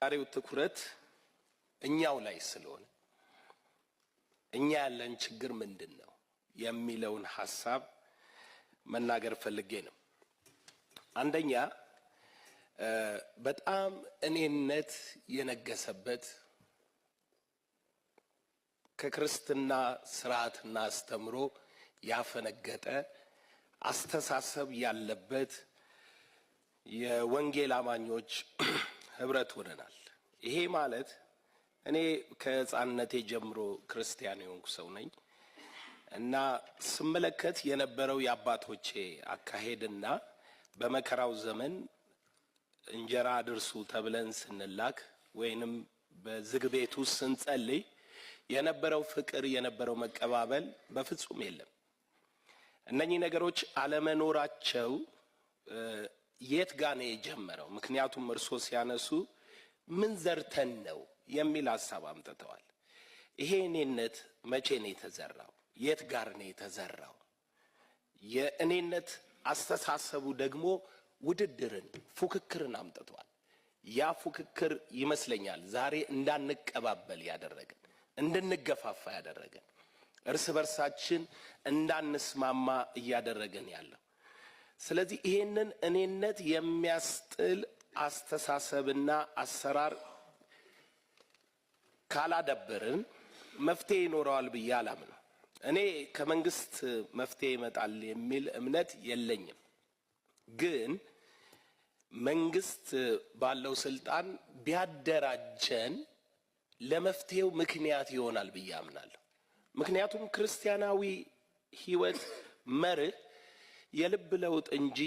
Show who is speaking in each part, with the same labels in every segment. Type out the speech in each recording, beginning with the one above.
Speaker 1: ዛሬው ትኩረት እኛው ላይ ስለሆነ እኛ ያለን ችግር ምንድነው የሚለውን ሐሳብ መናገር ፈልጌ ነው። አንደኛ በጣም እኔነት የነገሰበት ከክርስትና ስርዓትና አስተምሮ ያፈነገጠ አስተሳሰብ ያለበት የወንጌል አማኞች ህብረት ሆነናል። ይሄ ማለት እኔ ከሕፃንነቴ ጀምሮ ክርስቲያን የሆንኩ ሰው ነኝ እና ስመለከት የነበረው የአባቶቼ አካሄድና በመከራው ዘመን እንጀራ አድርሱ ተብለን ስንላክ ወይንም በዝግ ቤት ውስጥ ስንጸልይ የነበረው ፍቅር የነበረው መቀባበል በፍጹም የለም። እነኚህ ነገሮች አለመኖራቸው የት ጋር ነው የጀመረው? ምክንያቱም እርሶ ሲያነሱ ምን ዘርተን ነው የሚል ሐሳብ አምጥተዋል። ይሄ እኔነት መቼ ነው የተዘራው? የት ጋር ነው የተዘራው? የእኔነት አስተሳሰቡ ደግሞ ውድድርን፣ ፉክክርን አምጥቷል። ያ ፉክክር ይመስለኛል ዛሬ እንዳንቀባበል ያደረገን፣ እንድንገፋፋ ያደረገን፣ እርስ በርሳችን እንዳንስማማ እያደረገን ያለው። ስለዚህ ይሄንን እኔነት የሚያስጥል አስተሳሰብና አሰራር ካላደበርን መፍትሄ ይኖረዋል ብዬ አላምንም። እኔ ከመንግስት መፍትሄ ይመጣል የሚል እምነት የለኝም። ግን መንግስት ባለው ስልጣን ቢያደራጀን ለመፍትሄው ምክንያት ይሆናል ብዬ አምናለሁ። ምክንያቱም ክርስቲያናዊ ህይወት መርህ የልብ ለውጥ እንጂ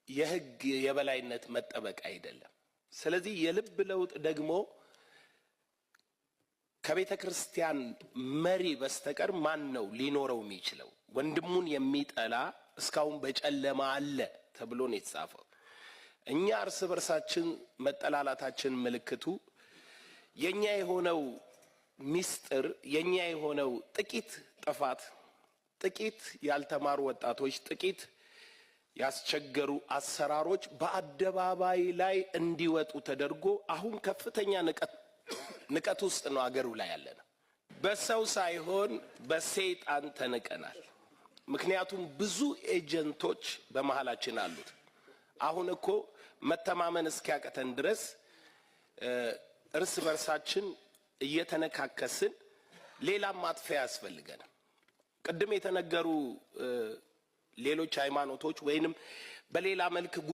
Speaker 1: የህግ የበላይነት መጠበቅ አይደለም። ስለዚህ የልብ ለውጥ ደግሞ ከቤተ ክርስቲያን መሪ በስተቀር ማን ነው ሊኖረው የሚችለው? ወንድሙን የሚጠላ እስካሁን በጨለማ አለ ተብሎ ነው የተጻፈው። እኛ እርስ በርሳችን መጠላላታችን ምልክቱ የኛ የሆነው ሚስጥር፣ የኛ የሆነው ጥቂት ጥፋት፣ ጥቂት ያልተማሩ ወጣቶች፣ ጥቂት ያስቸገሩ አሰራሮች በአደባባይ ላይ እንዲወጡ ተደርጎ አሁን ከፍተኛ ንቀት ውስጥ ነው አገሩ ላይ ያለና በሰው ሳይሆን በሰይጣን ተንቀናል። ምክንያቱም ብዙ ኤጀንቶች በመሃላችን አሉት። አሁን እኮ መተማመን እስኪያቀተን ድረስ እርስ በርሳችን እየተነካከስን ሌላም ማጥፊያ ያስፈልገናል። ቅድም የተነገሩ ሌሎች ሃይማኖቶች ወይንም በሌላ መልክ